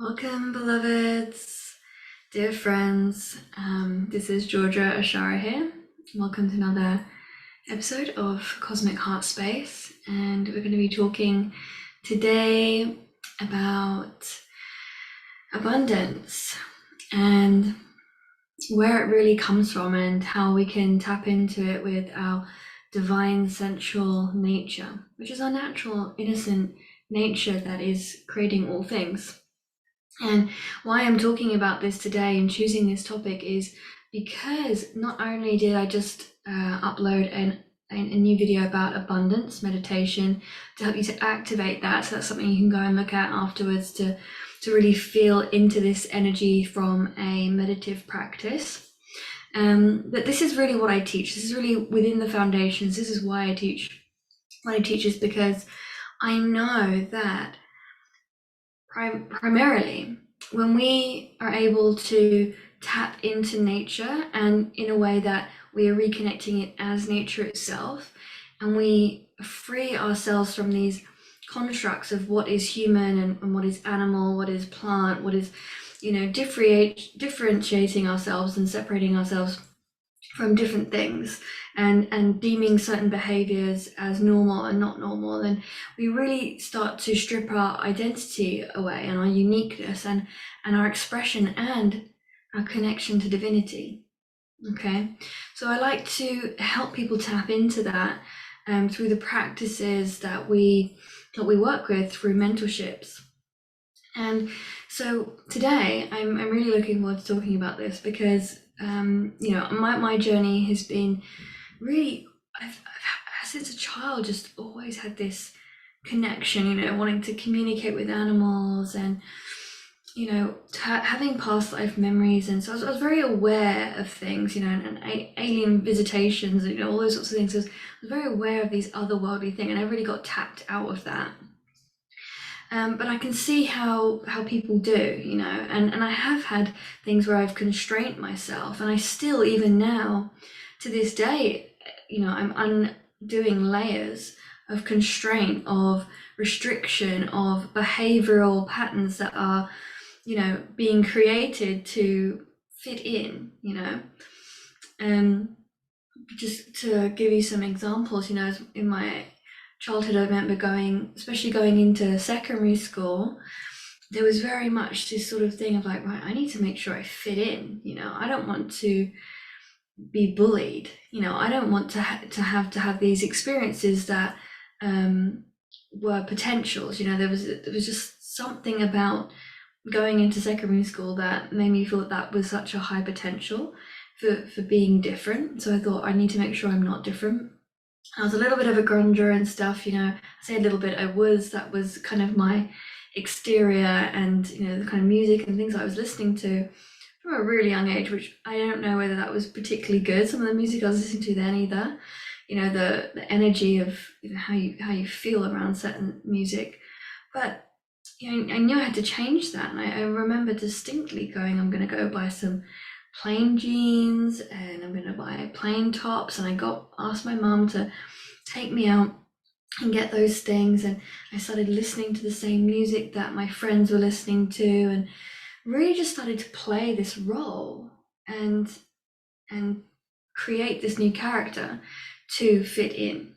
Welcome, beloveds, dear friends. This is Georgia Ashahra here. Welcome to another episode of Cosmic Heart Space, and we're going to be talking today about abundance and where it really comes from and how we can tap into it with our divine sensual nature, which is our natural, innocent nature that is creating all things. And why I'm talking about this today and choosing this topic is because not only did I just upload a new video about abundance meditation to help you to activate that, so that's something you can go and look at afterwards to really feel into this energy from a meditative practice. But this is really what I teach. This is really within the foundations. This is why I teach. What I teach is because I know that primarily when we are able to tap into nature, and in a way that we are reconnecting it as nature itself, and we free ourselves from these constructs of what is human and what is animal, what is plant, what is, differentiating ourselves and separating ourselves from different things, and deeming certain behaviors as normal and not normal, and we really start to strip our identity away and our uniqueness and our expression and our connection to divinity. Okay, so I like to help people tap into that through the practices that we work with through mentorships. And so today I'm really looking forward to talking about this because my journey has been really, I've since a child just always had this connection, wanting to communicate with animals and, having past life memories. And so I was very aware of things, and alien visitations, all those sorts of things. So I was very aware of these otherworldly things, and I really got tapped out of that. But I can see how people do, and I have had things where I've constrained myself, and I still, even now, to this day, I'm undoing layers of constraint, of restriction, of behavioral patterns that are, being created to fit in, just to give you some examples, in my childhood, I remember especially going into secondary school, there was very much this sort of thing of like, right, I need to make sure I fit in. I don't want to be bullied. I don't want to have these experiences that were potentials. There was just something about going into secondary school that made me feel that was such a high potential for being different. So I thought I need to make sure I'm not different. I was a little bit of a grunger and stuff, I say a little bit, that was kind of my exterior, and, the kind of music and things I was listening to from a really young age, which I don't know whether that was particularly good, some of the music I was listening to then either, the energy of how you feel around certain music. But, I knew I had to change that, and I remember distinctly going, I'm going to go buy some plain jeans and I'm gonna buy plain tops, and I asked my mum to take me out and get those things, and I started listening to the same music that my friends were listening to, and really just started to play this role and create this new character to fit in,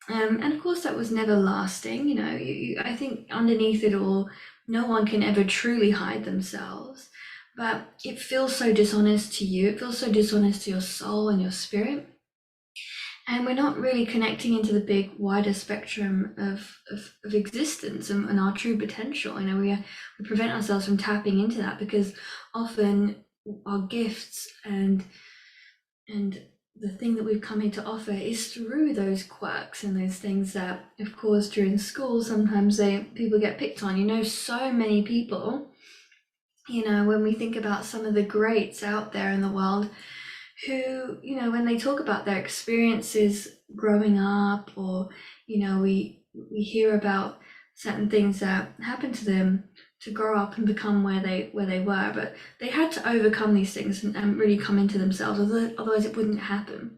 and of course that was never lasting. I think underneath it all, no one can ever truly hide themselves. But it feels so dishonest to you. It feels so dishonest to your soul and your spirit. And we're not really connecting into the big, wider spectrum of existence and our true potential. We prevent ourselves from tapping into that because often our gifts and the thing that we've come here to offer is through those quirks and those things that, of course, during school, sometimes people get picked on. So many people, when we think about some of the greats out there in the world who, when they talk about their experiences growing up, or, we hear about certain things that happened to them to grow up and become where they were, but they had to overcome these things and really come into themselves, otherwise it wouldn't happen.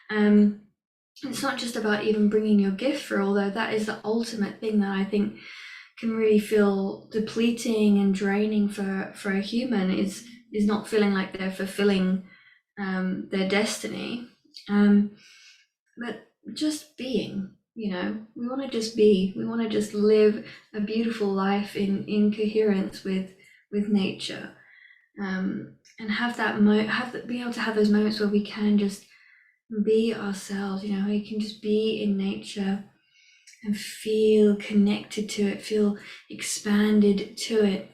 It's not just about even bringing your gift through, although that is the ultimate thing that I think can really feel depleting and draining for a human is not feeling like they're fulfilling their destiny. But just being, we want to just be. We want to just live a beautiful life in coherence with nature, and have that be able to have those moments where we can just be ourselves. We can just be in nature and feel connected to it, feel expanded to it,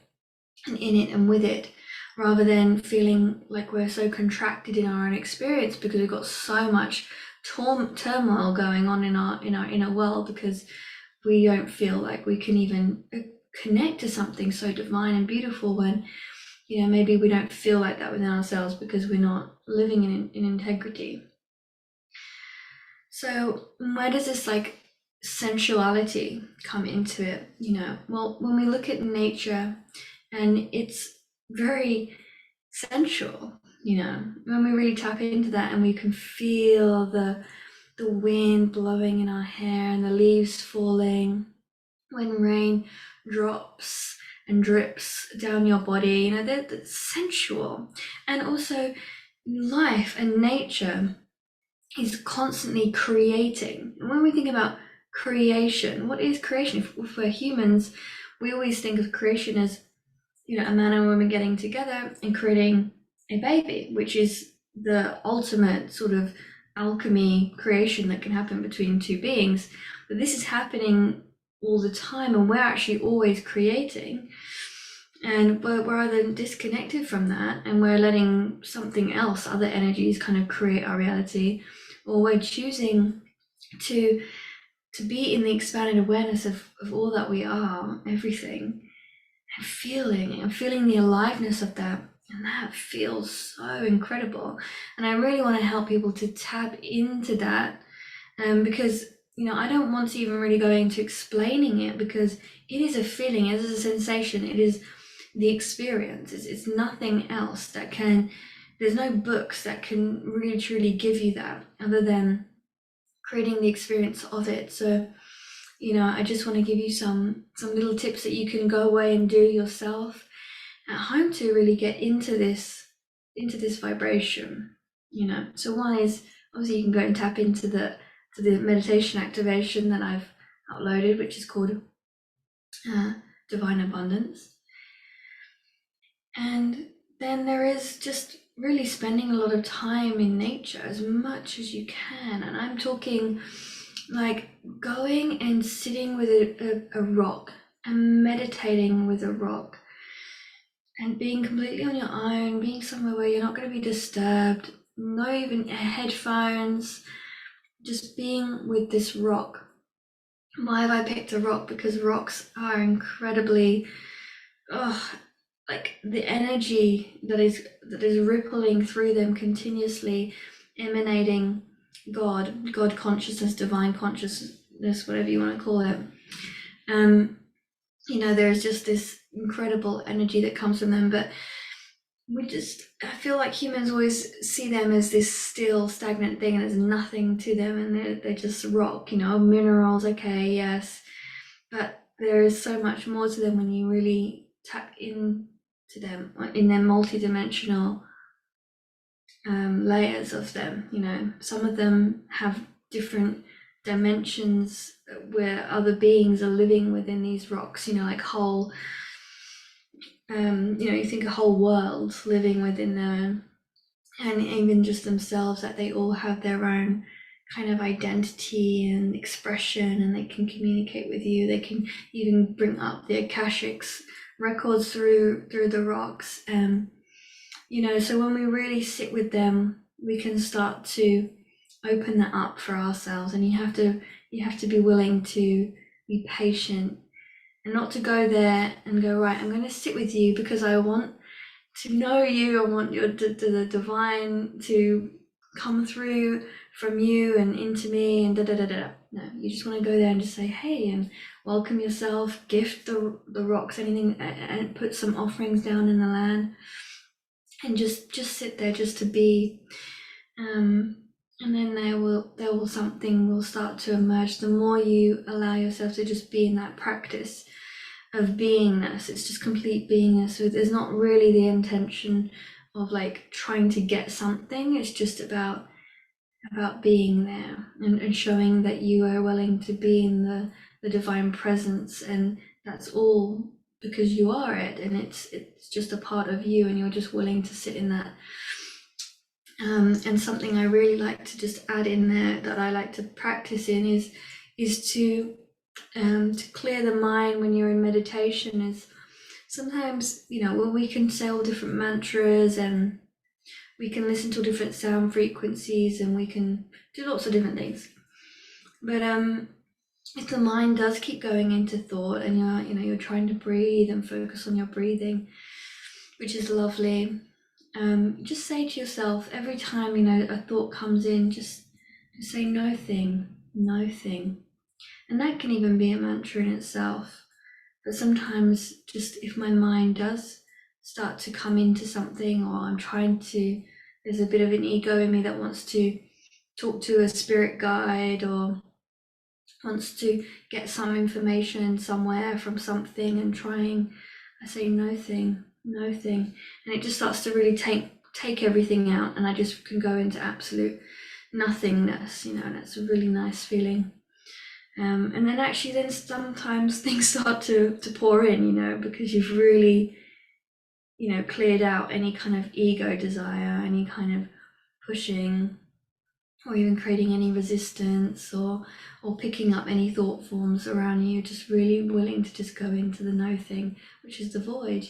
and in it and with it, rather than feeling like we're so contracted in our own experience because we've got so much turmoil going on in our inner world, because we don't feel like we can even connect to something so divine and beautiful when maybe we don't feel like that within ourselves because we're not living in integrity. So where does this sensuality come into it? Well, when we look at nature, and it's very sensual, when we really tap into that and we can feel the wind blowing in our hair and the leaves falling, when rain drops and drips down your body, that's sensual. And also life and nature is constantly creating. And when we think about creation, what is creation? If we're humans, we always think of creation as a man and woman getting together and creating a baby, which is the ultimate sort of alchemy creation that can happen between two beings. But this is happening all the time, and we're actually always creating, and we're either disconnected from that and we're letting something else, other energies, kind of create our reality, or we're choosing to be in the expanded awareness of all that we are, everything, and feeling the aliveness of that. And that feels so incredible. And I really want to help people to tap into that, because I don't want to even really go into explaining it, because it is a feeling, it is a sensation, it is the experience. It's nothing else that can, there's no books that can really truly give you that other than creating the experience of it. So I just want to give you some little tips that you can go away and do yourself at home to really get into this vibration. So one is, obviously, you can go and tap into the meditation activation that I've uploaded, which is called Divine Abundance. And then there is just really spending a lot of time in nature as much as you can. And I'm talking like going and sitting with a rock and meditating with a rock and being completely on your own, being somewhere where you're not going to be disturbed, no even headphones, just being with this rock. Why have I picked a rock? Because rocks are incredibly, like the energy that is rippling through them continuously, emanating God consciousness, divine consciousness, whatever you want to call it. There's just this incredible energy that comes from them, but I feel like humans always see them as this still stagnant thing, and there's nothing to them, and they're just rock, minerals, okay, yes, but there is so much more to them when you really tap into them in their multi-dimensional layers of them. Some of them have different dimensions where other beings are living within these rocks, like whole, you think a whole world living within them, and even just themselves, that they all have their own kind of identity and expression, and they can communicate with you. They can even bring up the Akashic records through the rocks. So when we really sit with them, we can start to open that up for ourselves. And you have to be willing to be patient and not to go there and go, right, I'm going to sit with you because I want to know you. I want the divine to come through from you and into me and No, you just want to go there and just say, hey, and welcome yourself, gift the rocks, anything, and put some offerings down in the land, and just sit there just to be. And then something will start to emerge the more you allow yourself to just be in that practice. beingness. It's just complete beingness. So there's not really the intention of like trying to get something. It's just about being there, and showing that you are willing to be in the divine presence, and that's all because you are it, and it's just a part of you, and you're just willing to sit in that. And something I really like to just add in there that I like to practice in is to clear the mind when you're in meditation. Is sometimes, when we can say all different mantras, and we can listen to different sound frequencies, and we can do lots of different things. But if the mind does keep going into thought, and you're trying to breathe and focus on your breathing, which is lovely, just say to yourself every time a thought comes in, just say no thing, no thing. And that can even be a mantra in itself. But sometimes, just if my mind does start to come into something, or there's a bit of an ego in me that wants to talk to a spirit guide, or wants to get some information somewhere from something, and I say no thing, no thing. And it just starts to really take everything out, and I just can go into absolute nothingness, and it's a really nice feeling. And then actually then sometimes things start to pour in, because you've really, cleared out any kind of ego desire, any kind of pushing, or even creating any resistance, or picking up any thought forms around you. Just really willing to just go into the no thing, which is the void,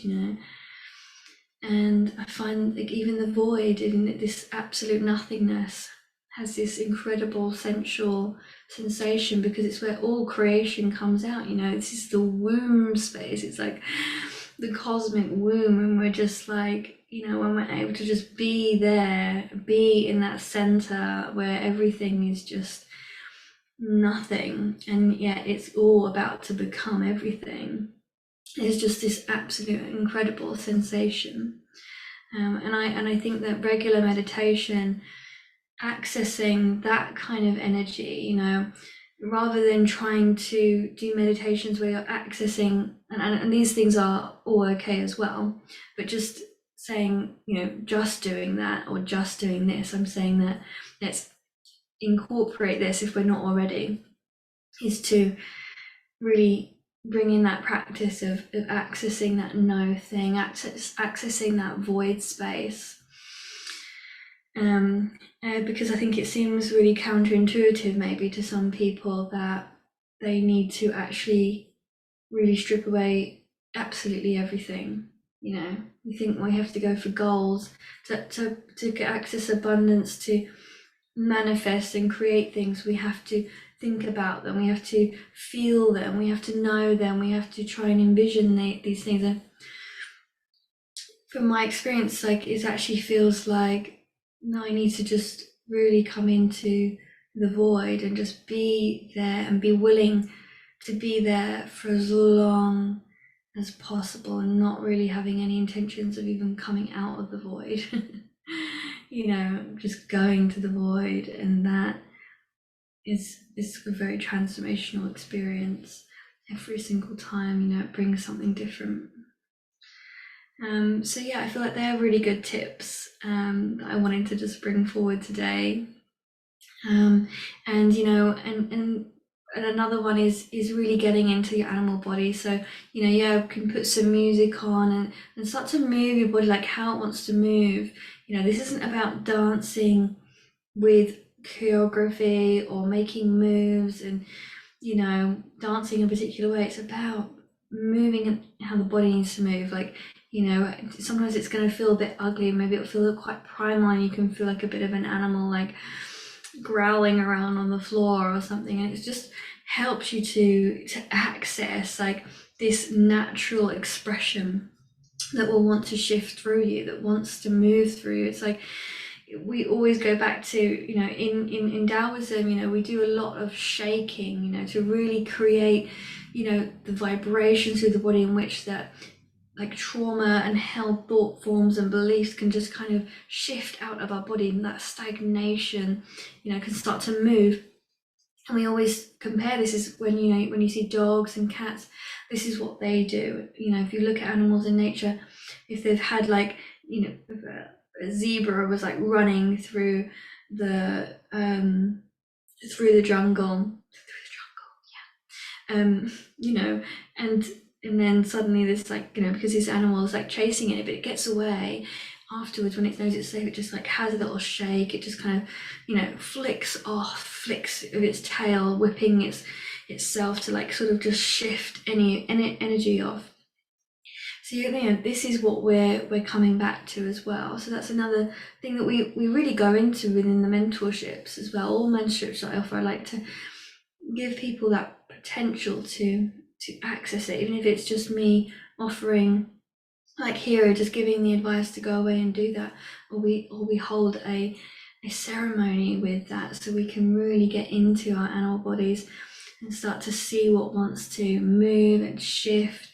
And I find like even the void, in this absolute nothingness, has this incredible sensual sensation, because it's where all creation comes out. This is the womb space. It's like the cosmic womb, and we're just like, when we're able to just be there, be in that center where everything is just nothing, and yet it's all about to become everything. It's just this absolute incredible sensation. And I think that regular meditation, accessing that kind of energy, rather than trying to do meditations where you're accessing, and these things are all okay as well, but just saying, just doing that, or just doing this, I'm saying that let's incorporate this, if we're not already, is to really bring in that practice of accessing that no thing, accessing that void space. Because I think it seems really counterintuitive maybe to some people that they need to actually really strip away absolutely everything. We think we have to go for goals to access abundance, to manifest and create things. We have to think about them, we have to feel them, we have to know them, we have to try and envision these things. And from my experience, like, it actually feels like, no, I need to just really come into the void and just be there, and be willing to be there for as long as possible, and not really having any intentions of even coming out of the void. Just going to the void, and that is a very transformational experience every single time. It brings something different. So yeah, I feel like they're really good tips that I wanted to just bring forward today. And another one is really getting into your animal body. So you can put some music on and start to move your body like how it wants to move. This isn't about dancing with choreography or making moves and dancing a particular way. It's about moving how the body needs to move. Like, sometimes it's going to feel a bit ugly, maybe it'll feel quite primal, and you can feel like a bit of an animal, like growling around on the floor or something, and it just helps you to access like this natural expression that will want to shift through you, that wants to move through you. It's like we always go back to, in Taoism, we do a lot of shaking, to really create, the vibrations through the body, in which that like trauma and held thought forms and beliefs can just kind of shift out of our body, and that stagnation, can start to move. And we always compare this is when, you know, when you see dogs and cats, this is what they do. You know, if you look at animals in nature, if they've had like, you know, if a zebra was like running through the jungle, you know, and then suddenly this, like, you know, because this animal is like chasing it, but it gets away. Afterwards, when it knows it's safe, it just like has a little shake. It just kind of, you know, flicks of its tail, whipping itself to like sort of just shift any energy off. So, you know, this is what we're coming back to as well. So that's another thing that we really go into within the mentorships as well. All mentorships that I offer, I like to give people that potential to access it, even if it's just me offering, like here, just giving the advice to go away and do that, or we hold a ceremony with that, so we can really get into our animal bodies and start to see what wants to move and shift,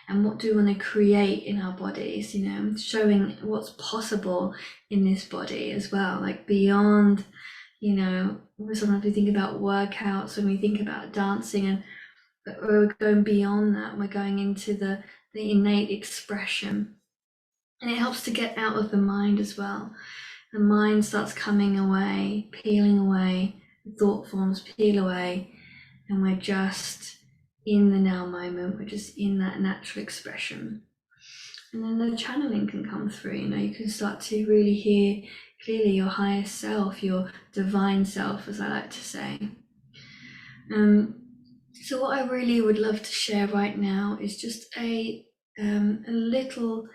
and what do we want to create in our bodies, you know, showing what's possible in this body as well, like beyond, you know, sometimes we think about workouts, when we think about dancing, but we're going beyond that. We're going into the innate expression, and it helps to get out of the mind as well. The mind starts coming away, peeling away, the thought forms peel away, and we're just in the now moment. We're just in that natural expression. And then the channeling can come through, you know, you can start to really hear clearly your highest self, your divine self, as I like to say. So what I really would love to share right now is just a little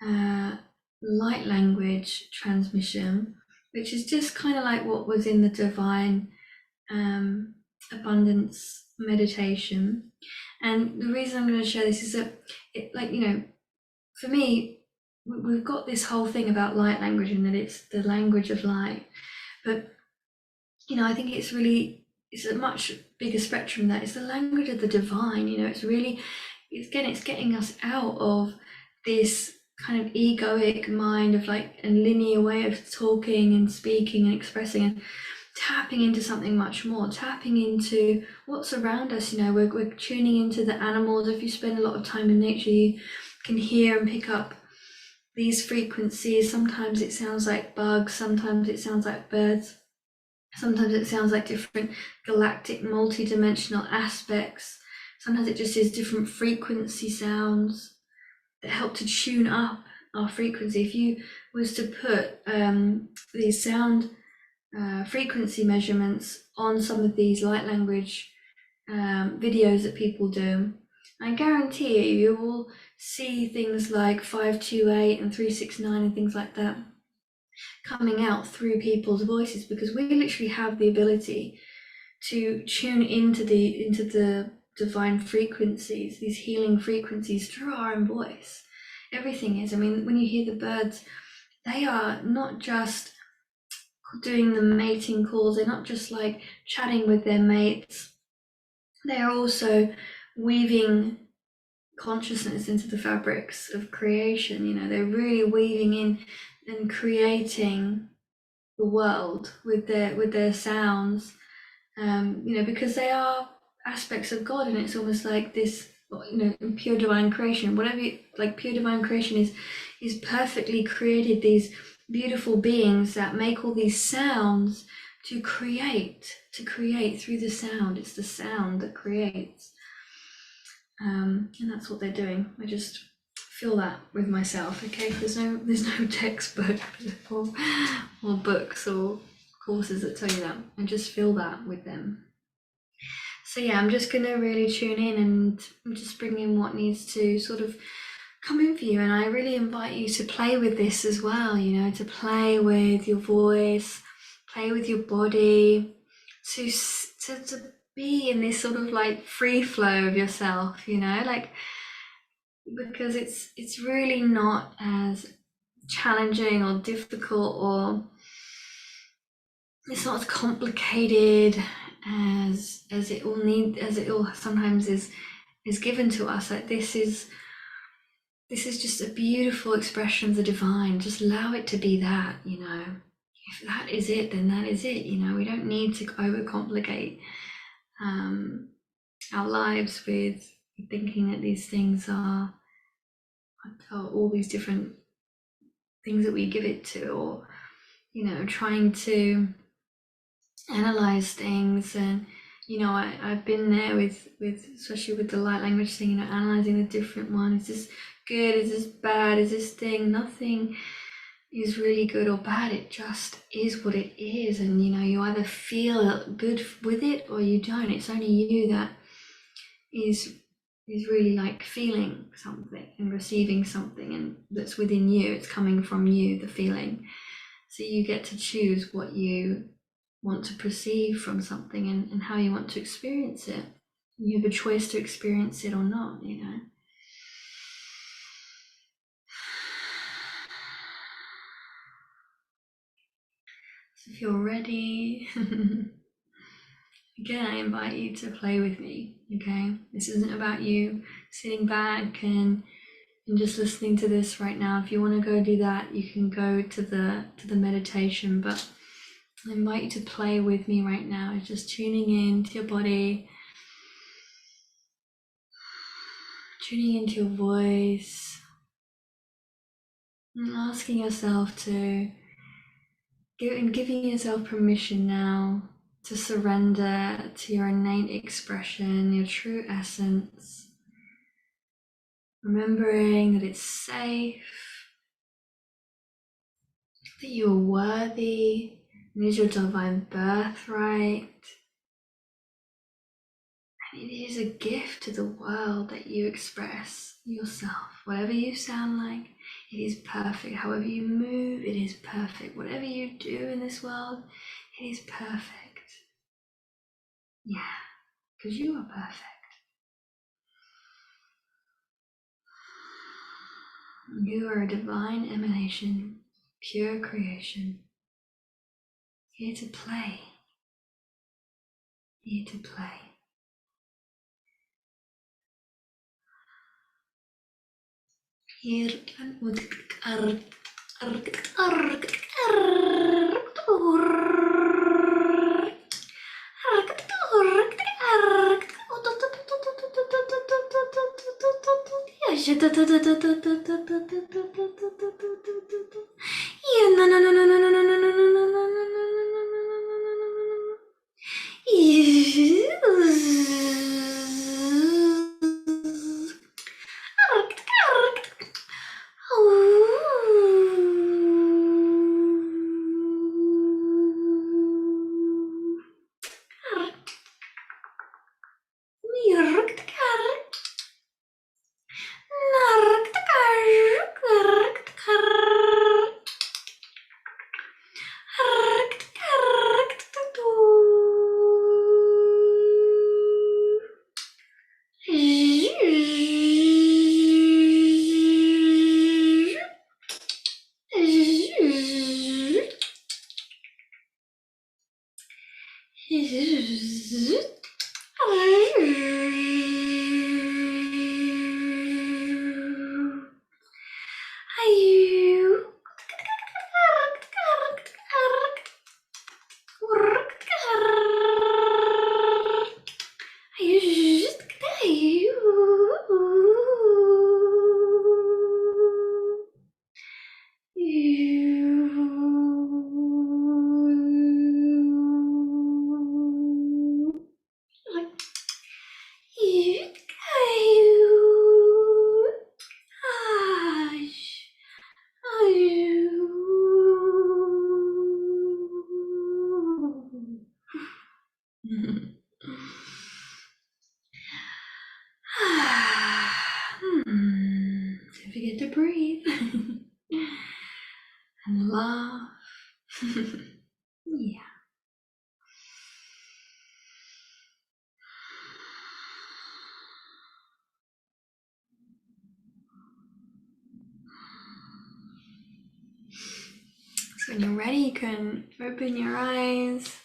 light language transmission, which is just kind of like what was in the divine abundance meditation. And the reason I'm going to share this is that it, like, you know, for me, we've got this whole thing about light language, and that it's the language of light, but, you know, I think it's a much bigger spectrum. That it's the language of the divine. You know, it's getting us out of this kind of egoic mind of like a linear way of talking and speaking and expressing, and tapping into something much more, tapping into what's around us. You know, we're tuning into the animals. If you spend a lot of time in nature, you can hear and pick up these frequencies. Sometimes it sounds like bugs, sometimes it sounds like birds, sometimes it sounds like different galactic multi-dimensional aspects, sometimes it just is different frequency sounds that help to tune up our frequency. If you was to put these sound frequency measurements on some of these light language videos that people do, I guarantee you will see things like 528 and 369 and things like that coming out through people's voices, because we literally have the ability to tune into the divine frequencies, these healing frequencies, through our own voice. Everything is. I mean, when you hear the birds, they are not just doing the mating calls, they're not just like chatting with their mates, they are also weaving consciousness into the fabrics of creation. You know, they're really weaving in and creating the world with their sounds, you know, because they are aspects of God, and it's almost like this, you know, pure divine creation, whatever you like. Pure divine creation is perfectly created, these beautiful beings that make all these sounds to create through the sound. It's the sound that creates, and that's what they're doing. I just feel that with myself. Okay, there's no textbook or books or courses that tell you that. I just feel that with them. So yeah, I'm just gonna really tune in and just bring in what needs to sort of come in for you. And I really invite you to play with this as well, you know, to play with your voice, play with your body, to be in this sort of like free flow of yourself, you know, like, because it's really not as challenging or difficult, or it's not as complicated as it all sometimes is given to us. Like, this is just a beautiful expression of the divine. Just allow it to be that, you know. If that is it, then that is it, you know. We don't need to overcomplicate our lives with thinking that these things are all these different things that we give it to, or trying to analyze things. And I've been there with especially with the light language thing, analyzing the different one. Is this good? Is this bad? Is this thing? Nothing is really good or bad. It just is what it is. And you either feel good with it or you don't. It's only you that is really like feeling something and receiving something, and that's within you. It's coming from you, the feeling. So you get to choose what you want to perceive from something, and how you want to experience it. You have a choice to experience it or not. So if you're ready, again, I invite you to play with me, okay? This isn't about you sitting back and just listening to this right now. If you want to go do that, you can go to the meditation, but I invite you to play with me right now, just tuning in to your body, tuning into your voice, and asking yourself giving yourself permission now to surrender to your innate expression, your true essence, remembering that it's safe, that you are worthy, it is your divine birthright, and it is a gift to the world that you express yourself. Whatever you sound like, it is perfect. However you move, it is perfect. Whatever you do in this world, it is perfect. Yeah, because you are perfect. You are a divine emanation, pure creation, here to play, here to play. Here Don't forget to breathe and laugh. Yeah. So when you're ready, you can open your eyes.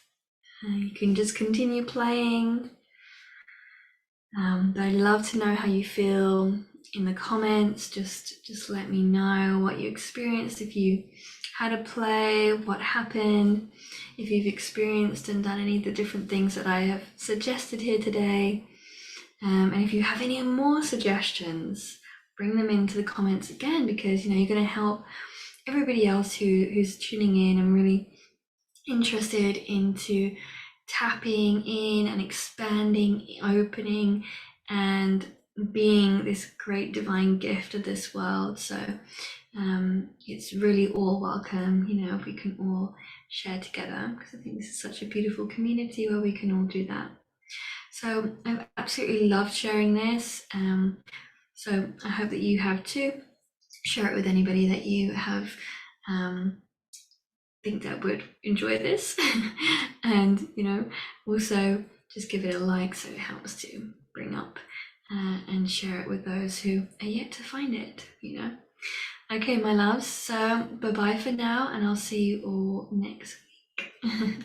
You can just continue playing. But I'd love to know how you feel in the comments. Just let me know what you experienced. If you how to play, what happened, if you've experienced and done any of the different things that I have suggested here today. And if you have any more suggestions, bring them into the comments again, because you're going to help everybody else who's tuning in and really interested into tapping in and expanding, opening, and being this great divine gift of this world. So it's really all welcome, if we can all share together, because I think this is such a beautiful community where we can all do that. So I've absolutely loved sharing this. So I hope that you have too. Share it with anybody that you have think that would enjoy this. And also just give it a like, so it helps to bring up and share it with those who are yet to find it. Okay, my loves, so bye bye for now, and I'll see you all next week.